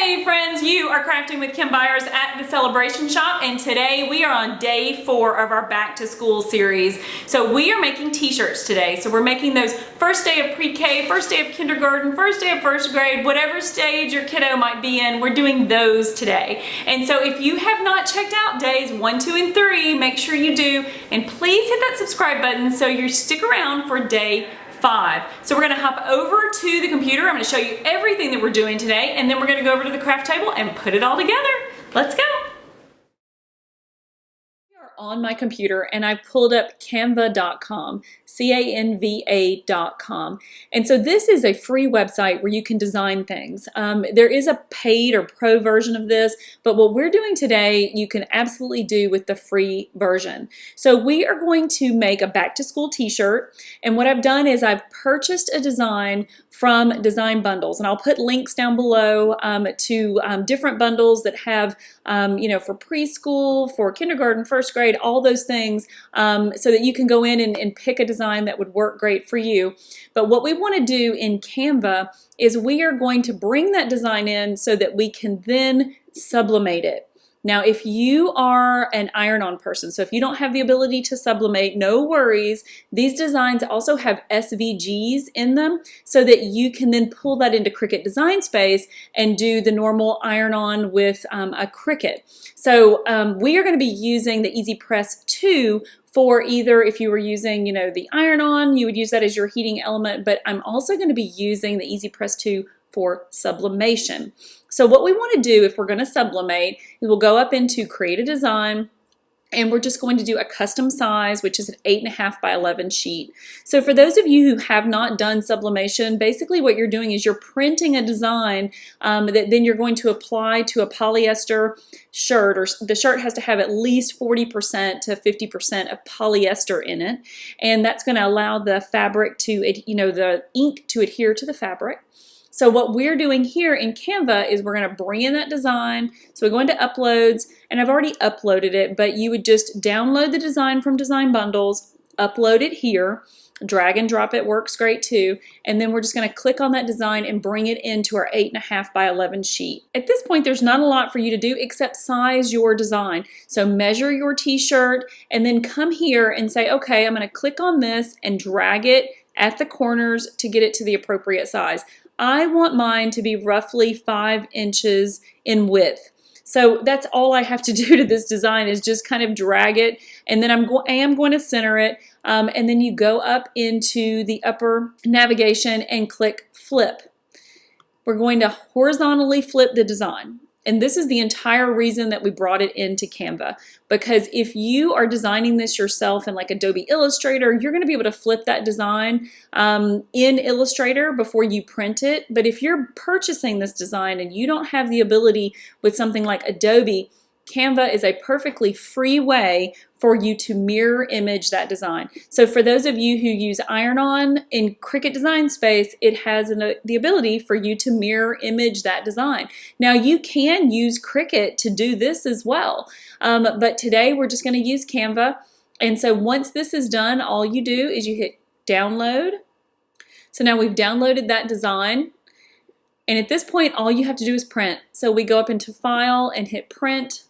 Hey friends, you are crafting with Kim Byers at the Celebration Shop, and today we are on day 4 of our back to school series. So we are making t-shirts today. So we're making those first day of pre-K, first day of kindergarten, first day of first grade, whatever stage your kiddo might be in, we're doing those today. And so if you have not checked out days 1, 2, and 3, make sure you do, and please hit that subscribe button so you stick around for day 5. So we're going to hop over to the computer. I'm going to show you everything that we're doing today, and then we're going to go over to the craft table and put it all together. Let's go. We are on my computer and I pulled up canva.com, Canva.com. And so this is a free website where you can design things. There is a paid or pro version of this, but what we're doing today, you can absolutely do with the free version. So we are going to make a back to school t-shirt. And what I've done is I've purchased a design from Design Bundles, and I'll put links down below to different bundles that have, for preschool, for kindergarten, first grade, all those things, so that you can go in and pick a design that would work great for you. But what we want to do in Canva is we are going to bring that design in so that we can then sublimate it. Now, if you are an iron-on person, so if you don't have the ability to sublimate, no worries. These designs also have SVGs in them so that you can then pull that into Cricut Design Space and do the normal iron-on with a Cricut. So we are going to be using the EasyPress 2 for either, if you were using, the iron-on, you would use that as your heating element, but I'm also going to be using the EasyPress 2 for sublimation. So what we want to do if we're going to sublimate is we'll go up into create a design, and we're just going to do a custom size, which is an 8.5 by 11 sheet. So for those of you who have not done sublimation, basically what you're doing is you're printing a design that then you're going to apply to a polyester shirt, or the shirt has to have at least 40% to 50% of polyester in it, and that's going to allow the fabric to, the ink to adhere to the fabric. So what we're doing here in Canva is we're going to bring in that design. So we go into uploads, and I've already uploaded it, but you would just download the design from Design Bundles, upload it here, drag and drop it works great too, and then we're just going to click on that design and bring it into our 8.5 by 11 sheet. At this point, there's not a lot for you to do except size your design. So measure your t-shirt and then come here and say, okay, I'm going to click on this and drag it at the corners to get it to the appropriate size. I want mine to be roughly 5 inches in width. So that's all I have to do to this design is just kind of drag it, and then I am going to center it, and then you go up into the upper navigation and click flip. We're going to horizontally flip the design. And this is the entire reason that we brought it into Canva, because if you are designing this yourself in like Adobe Illustrator, you're going to be able to flip that design in Illustrator before you print it. But if you're purchasing this design and you don't have the ability with something like Adobe, Canva is a perfectly free way for you to mirror image that design. So for those of you who use iron-on in Cricut Design Space, it has the ability for you to mirror image that design. Now you can use Cricut to do this as well, but today we're just going to use Canva. And so once this is done, all you do is you hit download. So now we've downloaded that design. And at this point, all you have to do is print. So we go up into File and hit Print.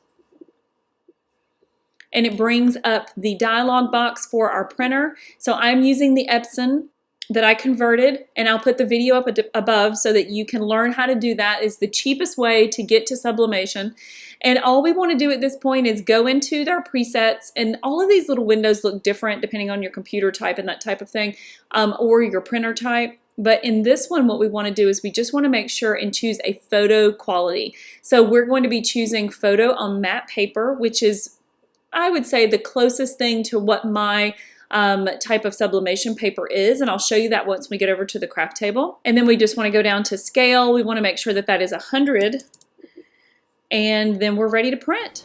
And it brings up the dialog box for our printer. So I'm using the Epson that I converted, and I'll put the video up above so that you can learn how to do that. It's the cheapest way to get to sublimation. And all we want to do at this point is go into our presets, and all of these little windows look different depending on your computer type and that type of thing, or your printer type. But in this one, what we want to do is we just want to make sure and choose a photo quality. So we're going to be choosing photo on matte paper, which is, I would say, the closest thing to what my type of sublimation paper is, and I'll show you that once we get over to the craft table. And then we just want to go down to scale. We want to make sure that that is 100, and then we're ready to print.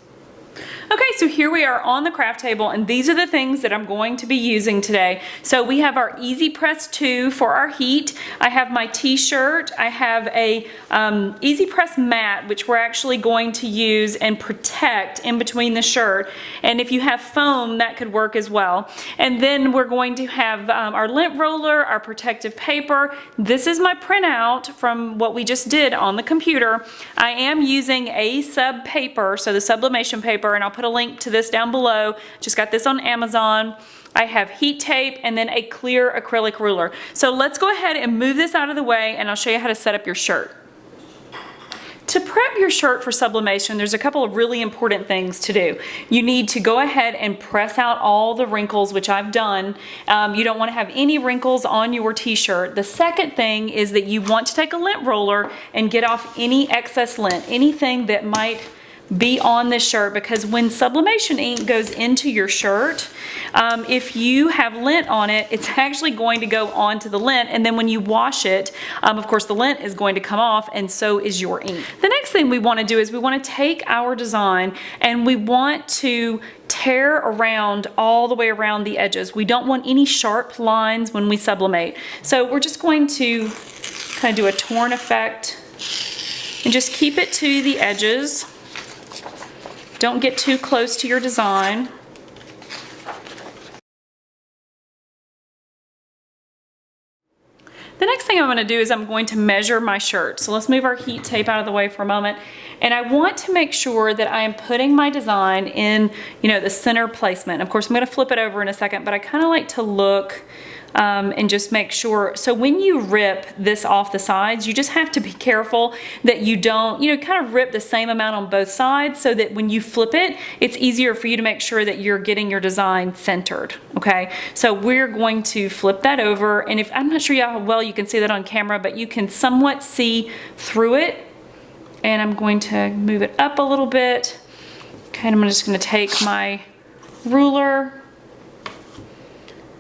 Okay, so here we are on the craft table, and these are the things that I'm going to be using today. So we have our EasyPress 2 for our heat. I have my T-shirt. I have a EasyPress mat, which we're actually going to use and protect in between the shirt. And if you have foam, that could work as well. And then we're going to have our lint roller, our protective paper. This is my printout from what we just did on the computer. I am using a sub paper, so the sublimation paper, and I'll put a link to this down below. Just got this on Amazon. I have heat tape and then a clear acrylic ruler. So let's go ahead and move this out of the way, and I'll show you how to set up your shirt. To prep your shirt for sublimation, there's a couple of really important things to do. You need to go ahead and press out all the wrinkles, which I've done. You don't want to have any wrinkles on your t-shirt. The second thing is that you want to take a lint roller and get off any excess lint, anything that might be on this shirt, because when sublimation ink goes into your shirt, if you have lint on it, it's actually going to go onto the lint, and then when you wash it, of course the lint is going to come off, and so is your ink. The next thing we want to do is we want to take our design and we want to tear around all the way around the edges. We don't want any sharp lines when we sublimate. So we're just going to kind of do a torn effect and just keep it to the edges. Don't get too close to your design. The next thing I'm going to do is I'm going to measure my shirt. So let's move our heat tape out of the way for a moment. And I want to make sure that I am putting my design in, the center placement. Of course, I'm going to flip it over in a second, but I kind of like to look and just make sure. So when you rip this off the sides, you just have to be careful that you don't, kind of rip the same amount on both sides, so that when you flip it, it's easier for you to make sure that you're getting your design centered, okay? So we're going to flip that over, and if I'm not sure how well you can see that on camera, but you can somewhat see through it. And I'm going to move it up a little bit. Okay, and I'm just going to take my ruler.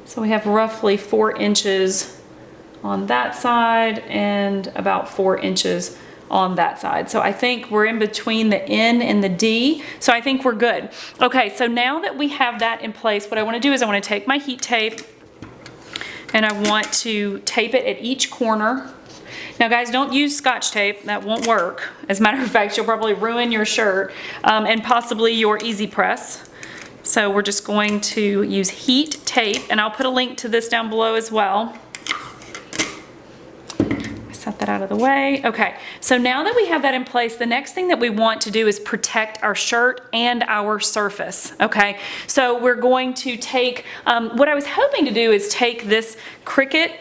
So we have roughly 4 inches on that side and about 4 inches on that side. So I think we're in between the N and the D. So I think we're good. Okay, so now that we have that in place, what I want to do is I want to take my heat tape and I want to tape it at each corner. Now guys, don't use Scotch tape, that won't work. As a matter of fact, you'll probably ruin your shirt and possibly your EasyPress. So we're just going to use heat tape, and I'll put a link to this down below as well. Set that out of the way. Okay, so now that we have that in place, the next thing that we want to do is protect our shirt and our surface, okay? So we're going to take, what I was hoping to do is take this Cricut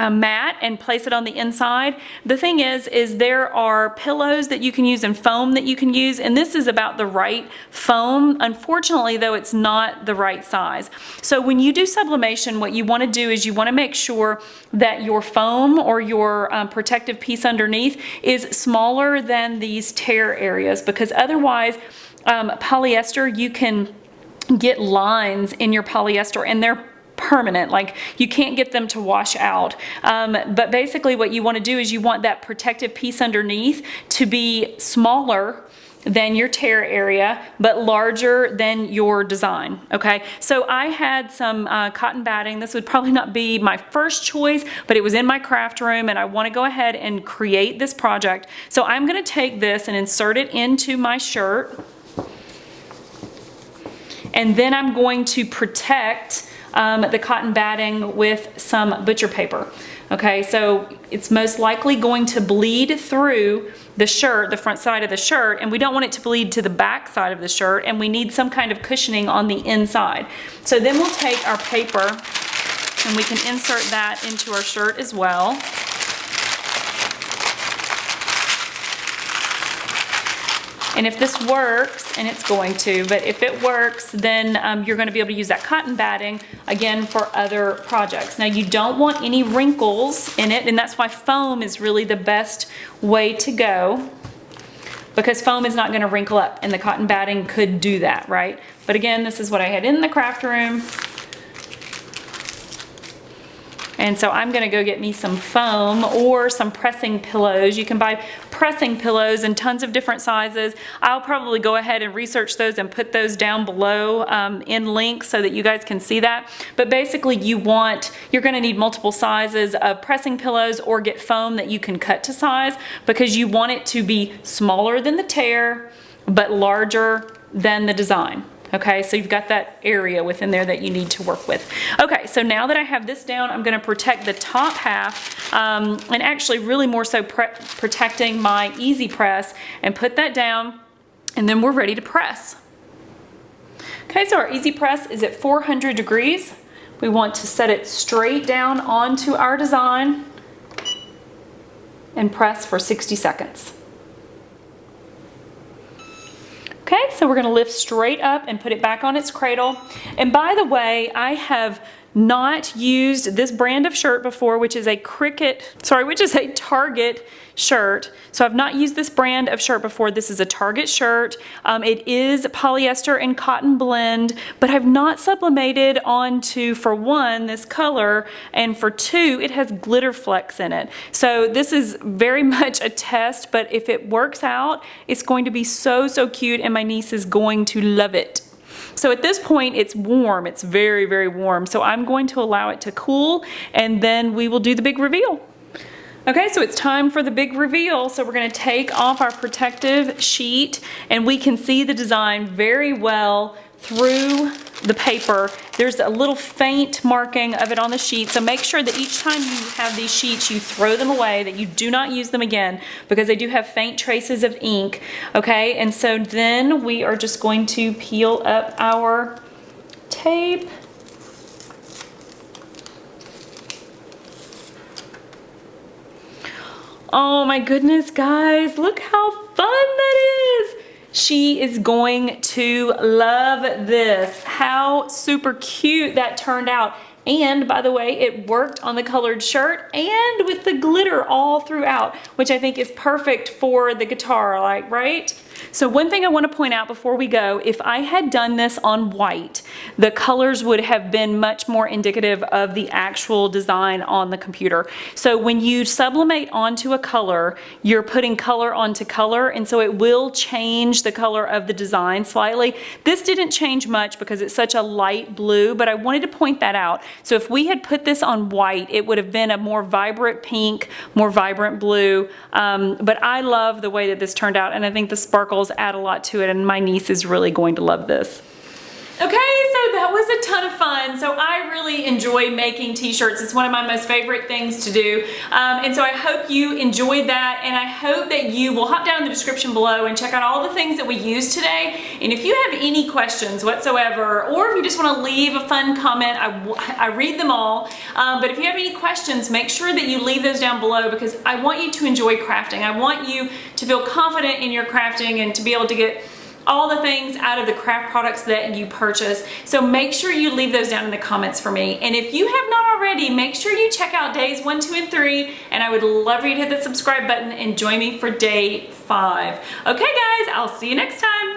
mat and place it on the inside. The thing is there are pillows that you can use and foam that you can use, and this is about the right foam. Unfortunately though, it's not the right size. So when you do sublimation, what you want to do is you want to make sure that your foam or your protective piece underneath is smaller than these tear areas, because otherwise polyester, you can get lines in your polyester and they're permanent, like you can't get them to wash out. But basically what you want to do is you want that protective piece underneath to be smaller than your tear area, but larger than your design, okay? So I had some cotton batting. This would probably not be my first choice, but it was in my craft room and I want to go ahead and create this project. So I'm going to take this and insert it into my shirt. And then I'm going to protect the cotton batting with some butcher paper. Okay, so it's most likely going to bleed through the shirt, the front side of the shirt, and we don't want it to bleed to the back side of the shirt, and we need some kind of cushioning on the inside. So then we'll take our paper and we can insert that into our shirt as well. And if this works, and it's going to, but if it works, then you're going to be able to use that cotton batting again for other projects. Now you don't want any wrinkles in it, and that's why foam is really the best way to go, because foam is not going to wrinkle up, and the cotton batting could do that, right? But again, this is what I had in the craft room. And so I'm going to go get me some foam or some pressing pillows. You can buy pressing pillows in tons of different sizes. I'll probably go ahead and research those and put those down below in links so that you guys can see that. But basically you're going to need multiple sizes of pressing pillows, or get foam that you can cut to size, because you want it to be smaller than the tear but larger than the design. Okay, so you've got that area within there that you need to work with. Okay, so now that I have this down, I'm going to protect the top half, and actually really more so protecting my EasyPress, and put that down, and then we're ready to press. Okay, so our EasyPress is at 400 degrees. We want to set it straight down onto our design and press for 60 seconds. Okay, so we're going to lift straight up and put it back on its cradle. And by the way, I have not used this brand of shirt before, which is a Target shirt. So I've not used this brand of shirt before. This is a Target shirt. It is polyester and cotton blend, but I've not sublimated onto, for one, this color, and for two, it has glitter flecks in it. So this is very much a test, but if it works out, it's going to be so, so cute, and my niece is going to love it. So at this point it's warm, it's very, very warm. So I'm going to allow it to cool, and then we will do the big reveal. Okay, so it's time for the big reveal. So we're going to take off our protective sheet, and we can see the design very well through the paper. There's a little faint marking of it on the sheet, so make sure that each time you have these sheets you throw them away, that you do not use them again, because they do have faint traces of ink. Okay, and so then we are just going to peel up our tape. Oh my goodness, guys, look how fun that is. She is going to love this. How super cute that turned out. And by the way, it worked on the colored shirt and with the glitter all throughout, which I think is perfect for the guitar, like, right? So one thing I want to point out before we go, if I had done this on white, the colors would have been much more indicative of the actual design on the computer. So when you sublimate onto a color, you're putting color onto color, and so it will change the color of the design slightly. This didn't change much because it's such a light blue, but I wanted to point that out. So if we had put this on white, it would have been a more vibrant pink, more vibrant blue, but I love the way that this turned out, and I think the sparkles add a lot to it, and my niece is really going to love this. Okay, so that was a ton of fun. So I really enjoy making t-shirts. It's one of my most favorite things to do. And so I hope you enjoyed that, and I hope that you will hop down in the description below and check out all the things that we used today. And if you have any questions whatsoever, or if you just want to leave a fun comment, I read them all. But if you have any questions, make sure that you leave those down below, because I want you to enjoy crafting. I want you to feel confident in your crafting and to be able to get all the things out of the craft products that you purchase. So make sure you leave those down in the comments for me. And if you have not already, make sure you check out days 1, 2, and 3. And I would love for you to hit the subscribe button and join me for day 5. Okay guys, I'll see you next time.